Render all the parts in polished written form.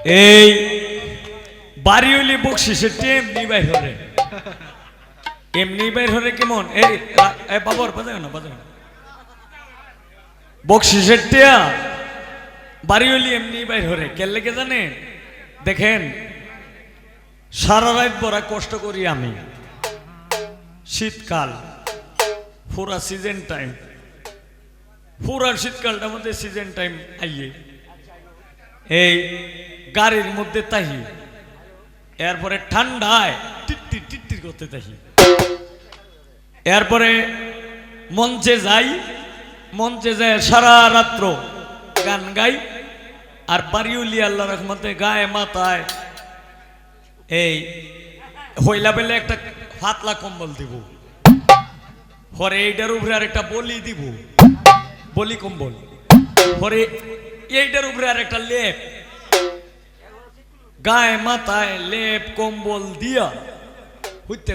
এই বাড়িওলি বকশিসের এমনি বাইর হরে এমনি বাইর হরে কেমন এই বাবর বাজাও না বাজাও না বকশিসের টিয়া বাড়িওলি এমনি বাইর হরে কে লেগে জানেন দেখেন সারা রাত বড় কষ্ট করি আমি শীতকাল পুরা সিজন টাইম পুরা শীতকালটার মধ্যে সিজন টাইম আইয়ে এই গাড়ির মধ্যে তাহি এরপরে ঠান্ডায় টিট্টির টিট্টির করতে তাহি এরপরে মঞ্চে যায় সারা রাত্র গান গাই আর বাড়িউলি আল্লাহ রহমতে গায়ে মাথায় এই হইলা বেলে একটা পাতলা কম্বল দিব পরে এইটার উপরে আর একটা বলি দিব বলি কম্বল পরে এইটার উপরে আর একটা লেপ গায়ে মাথায় লেপ কম্বল দিয়া হইতে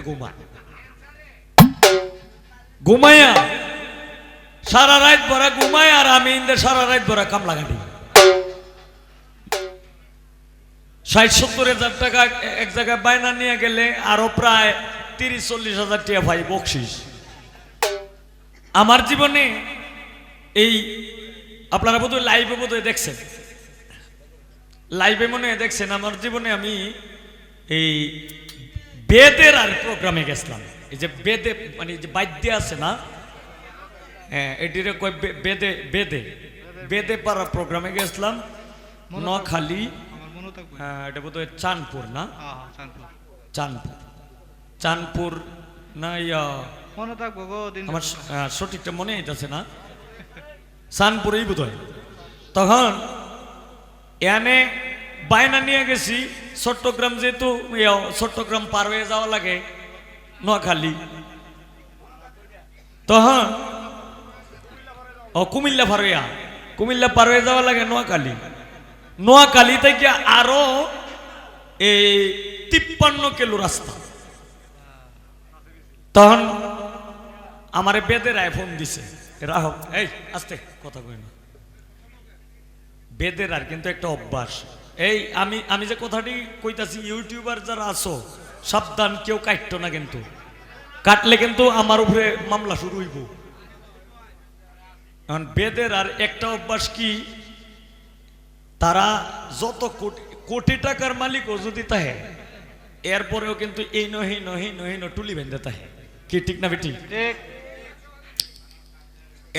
ঘুমাইয়া সারা রাত ভরা ঘুমায় আর আমি ইন্দে সারা রাত ভরা কামলা গাড়ি ৬০-৭০ হাজার টাকা এক জায়গায় বায়না নিয়ে গেলে আরো প্রায় ৩০-৪০ হাজার টাকা ভাই বকশিস আমার জীবনে এই আপনারা বোধহয় লাইভে বোধহয় দেখছেন লাইভে মনে দেখছেন আমার জীবনে আমি এই বেদের আর প্রোগ্রামে গেছিলাম এই যে বেদে মানে যে বাদ্য আছে না হ্যাঁ এটিরে কয় বেদে বেদে বেদে পাড়া প্রোগ্রামে গেছিলাম নোয়াখালী হ্যাঁ এটা বোধহয় চাঁদপুর না চাঁদপুর না ইয়া আমার সঠিকটা মনে হইতেছে না চাঁদপুরেই বোধহয় তখন এনে বায়না নিয়ে গেছি চট্টগ্রাম যেহেতু চট্টগ্রাম পার হয়ে যাওয়া লাগে নোয়াখালী তখন কুমিল্লা পার হয়ে যাওয়া লাগে নোয়াখালী থেকে আরো এই ৫৩ কিলো রাস্তা তখন আমারে বেদের ফোন দিছে রাহক এই আস্তে কথা কই না বেদের আর কিন্তু একটা অভ্যাস এই আমি যে কথাটি কইতাছি ইউটিউবার যারা আছো সাবধান কেউ কাটতো না কিন্তু কাটলে কিন্তু আমার উপরে মামলা শুরু হইব কারণ বেদের আর একটা অভ্যাস কি তারা যত কোটি টাকার মালিকও যদি তাহে এরপরেও কিন্তু এই নহি টুলি বেঁধে তাহে কি ঠিক না বেটি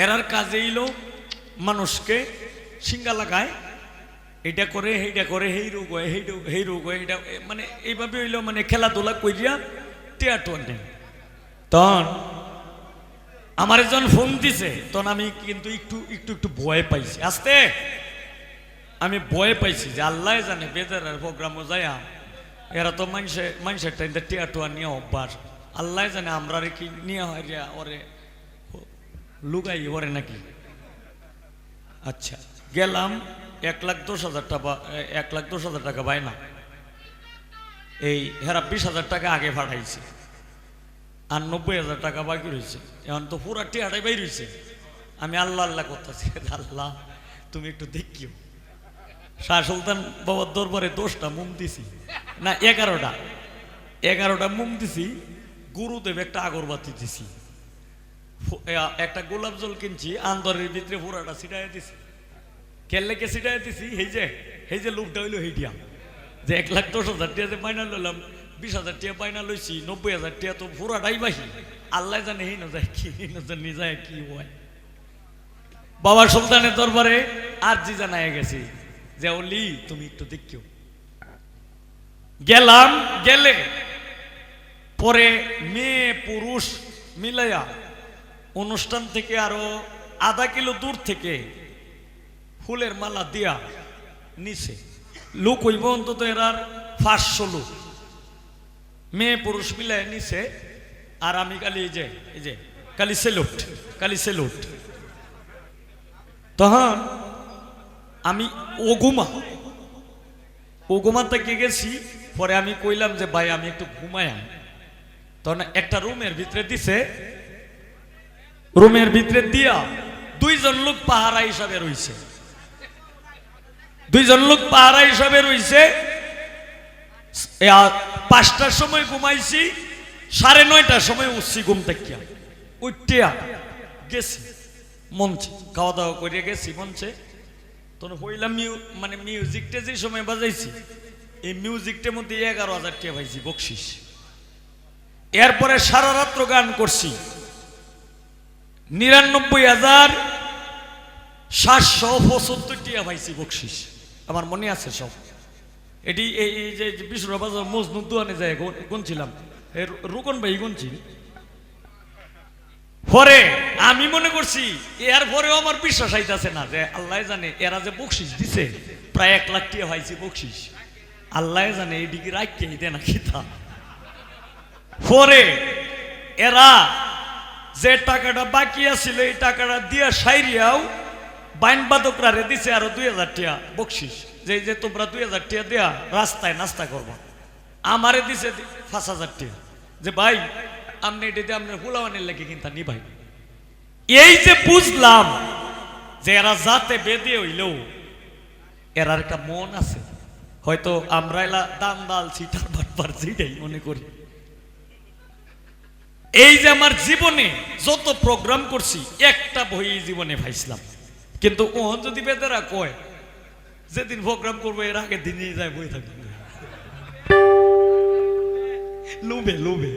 এরার কাজে এলো মানুষকে সিঙ্গা লাগায় এটা করে সেই রোগ হয় এটা মানে এইভাবে হইলো মানে খেলাধুলা করিয়া টিয়াটো নেই তখন আমার একজন ফোন দিছে তখন আমি কিন্তু একটু ভয় পাইছি আস্তে আমি ভয় পাইছি যে আল্লাহ জানে বেজারের প্রোগ্রামও যায় এরা তো মানুষের টাইমটা টিয়াটোয়া নিয়ে অভ্যাস আল্লাহ জানে আমরা কি নিয়ে হয় ওরে লুকাই ওরে নাকি আচ্ছা গেলাম ১,১০,০০০ টাকা বায়না এই হেরা ২০,০০০ টাকা আগে পাঠাইছে আর ৯০,০০০ টাকা বাকি রয়েছে এখন তো পুরা টিয়াটাই বাইর হয়েছে আমি আল্লাহ করতেছি আল্লাহ তুমি একটু দেখিও শাহ সুলতান বাবার দরবারে ১০টা মোম দিছি না ১১টা মোম দিছি গুরুদেব একটা আগরবাতি দিছি একটা গোলাপ জল কিনছি আন্দরের ভিতরে পুরাটা ছিটাই দিছি কেল্লেকে ছিটাই দিছি এই যে লোকটা হইলো হেইটিয়া যে ১,১০,০০০ টাকা পাইনা লইলাম ২০,০০০ টাকা পাইনা লইছি ৯০,০০০ টাকা তো পুরাটাই বাহি আল্লাহ জানে হেই না যায় কি নিয়ে যায় কি হয় বাবা সুলতানের দরবারে আরজি জানায় গেছি যে ওলি তুমি একটু দেখিও গেলে পরে মেয়ে পুরুষ মিলাইয়া অনুষ্ঠান থেকে আরো আধা কিলো দূর থেকে ফুলের মালা দিয়া নিচে লোক হইব অন্তত এরার ৫০০ লোক মেয়ে পুরুষ মিলাই নিচে আর আমি খালি এই যে খালি সেলুট তখন আমি ওগুমা থেকে গেছি পরে আমি কইলাম যে ভাই আমি একটু ঘুমাই তখন একটা রুমের ভিতরে দিছে রুমের ভিতরে দিয়া ২ জন লোক পাহারা হিসাবে রয়েছে দুইজন লোক পাহারা হিসাবে রয়েছে। 5টার সময় ঘুমাইছি, 9:30টার সময় উঠছি ঘুম থেকে, উঠিয়া গেছি মঞ্চে, খাওয়া দাওয়া করে গেছি মঞ্চে। তখন হইলাম মানে মিউজিকটা যে সময় বাজাইছি, এই মিউজিকটার মধ্যে 11,000 টাকা পাইছি বকশিস। এরপরে সারা রাত্র গান করছি, 99,775 টাকা পাইছি বকশিস। আমার মনে আছে সব। এটি এই যে বিশ্ববাজার মজনুর দোয়ানে যায় গুনছিলাম, রুকন ভাই গুনছি। পরে আমি মনে করছি, এর পরেও আমার বিশ্বাস আইতাছে না যে আল্লাহ জানে এরা যে বকশিস দিছে প্রায় 1 লাখ টাকা পাইছি বকশিস, আল্লাহ জানে এদিকে রাখতে দেয় না খিতা। পরে এরা যে টাকাটা বাকি আছিল এই টাকাটা দিয়া সাইরিয়াও বাইন বাদকরা রে দিছে আরো 2,000 টাকা বকশিস, যে তোমরা 2,000 টাকা দেয়া রাস্তায় নাস্তা করবা। আমারে দিছে 5,000 টাকা, যে ভাই আপনি এটাতে আপনার ফুলাওয়ানের লেগে কিন্তু নি ভাই। এই যে বুঝলাম যে এরা যাতে বেদে হইলেও এরার একটা মন আছে, হয়তো আমরা এলা দান দাল সিটার বাটবার যেটাই মনে করি। এই যে আমার জীবনে যত প্রোগ্রাম করছি একটা বই জীবনে পাইছিলাম, কিন্তু ও যদি বেদেরা কয় যেদিন প্রোগ্রাম করবো এর আগের দিনই যায় বই থাকবে লুবে লুবে।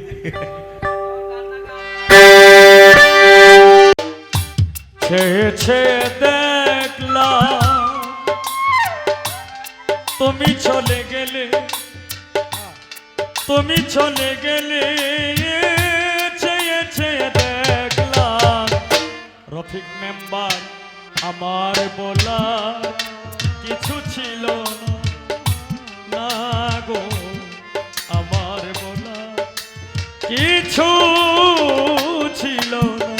দেখলাম তুমি চলে গেলে, তুমি চলে গেলে, দেখলাম রফিক মেম্বার আমার বলার কিছু ছিল না গো, আমার বলার কিছু ছিল না।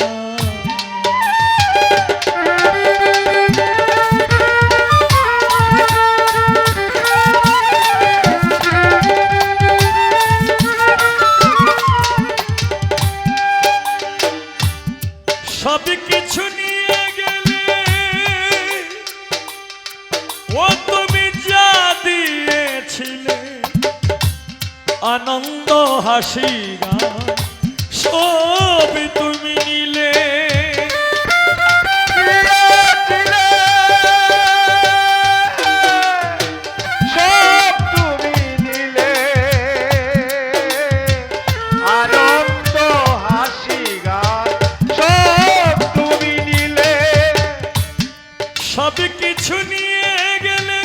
সব কিছু নিয়ে গেলে ও তুমি যা দিয়েছিলে, আনন্দ হাসি গান সব তুমি নিলে। সব তুমি নিলে, আনন্দ হাসি গান সব তুমি নিলে। সব কিছু নিয়ে গেলে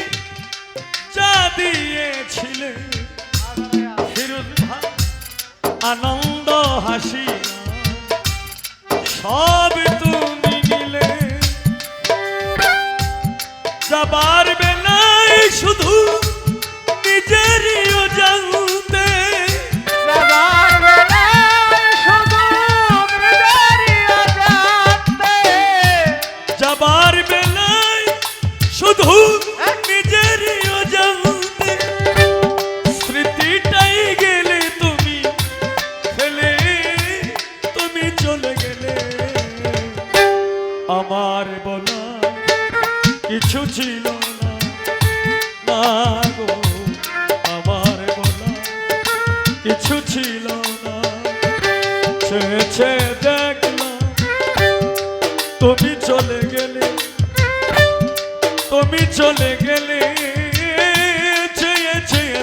যা দিয়েছিলে, আনন্দ হাসি সব তুমি নিলে। যাবার বেলায় শুধু নিজেরই জানতে, যাবার বেলায় শুধু নিজেরই জানতে, যাবার বেলায় শুধু নিজেরই জানতে। স্মৃতিটাই গেলে তুমি ফেলে, তুমি চলে গেলে, আমার বলা কিছু ছিল না, না গো আমার বলা কিছু ছিল না। ছে দেখলাম তুমি চলে গেলে, তুমি চলে গেলে,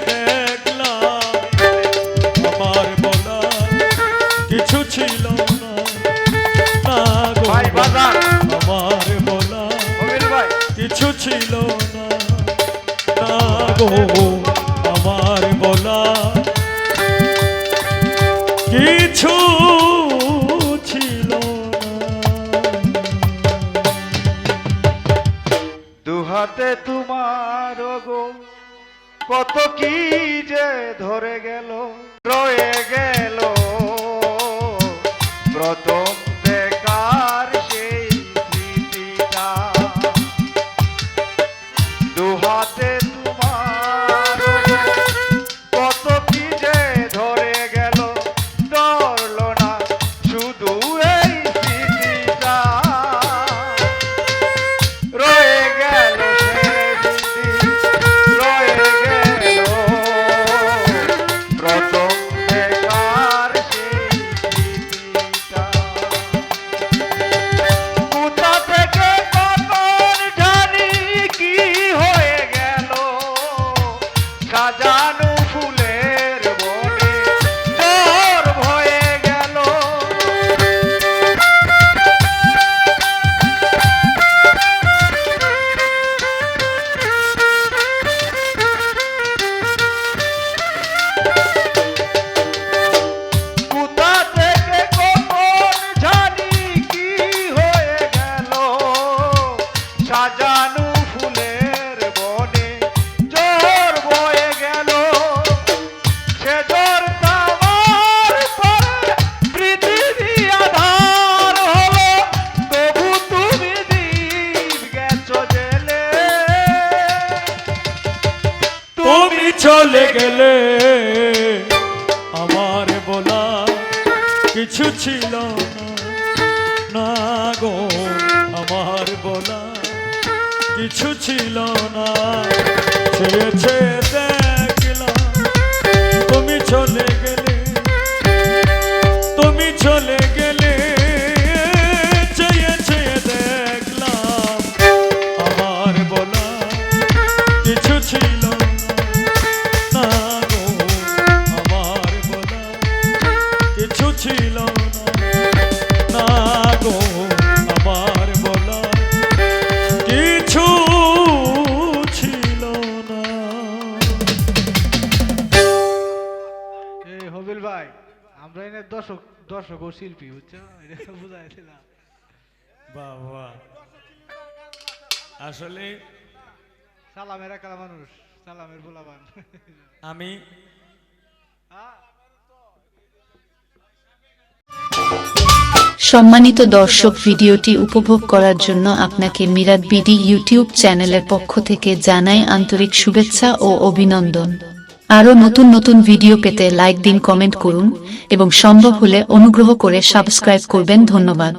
দেখলাম আমার বলা কিছু ছিল না, না গো ভাই বাজার আমার বলা অমিল ভাই কিছু ছিল না, না গো আমার বলা কিছু ছিল না। দুহাতে তোমার গো কত কি যে ধরে গেল, রয়ে গেল প্রথম দেখার সেই স্মৃতিটা। দুহাতে তোমার কত কি যে ধরে গেল, ধরল না শুধু এই স্মৃতিটা, রয়ে গেল সেই স্মৃতি। চলে গেলে আমার বলা কিছু ছিল না, না গো আমার বলা কিছু ছিল না। চেয়ে চেয়ে দেখলাম তুমি চলে গেলে, তুমি চলে গেলে। চেয়ে চেয়ে দেখলাম আমার বলা কিছু ছিল না, না গো আমার বলা কিছু ছিল না, না গো আমার বলা কিছু ছিল না। এই হবিল ভাই, আমরা এনে দর্শক ও শিল্পী, বুঝছো? এটা বুঝাইছিলাম। বাবা আসলে সালামের একালা মানুষ, সালামের পোলাপান। আমি সম্মানিত দর্শক, ভিডিওটি উপভোগ করার জন্য আপনাকে মিরাত বিডি ইউটিউব চ্যানেলের পক্ষ থেকে জানাই আন্তরিক শুভেচ্ছা ও অভিনন্দন। আরও নতুন নতুন ভিডিও পেতে লাইক দিন, কমেন্ট করুন এবং সম্ভব হলে অনুগ্রহ করে সাবস্ক্রাইব করবেন। ধন্যবাদ।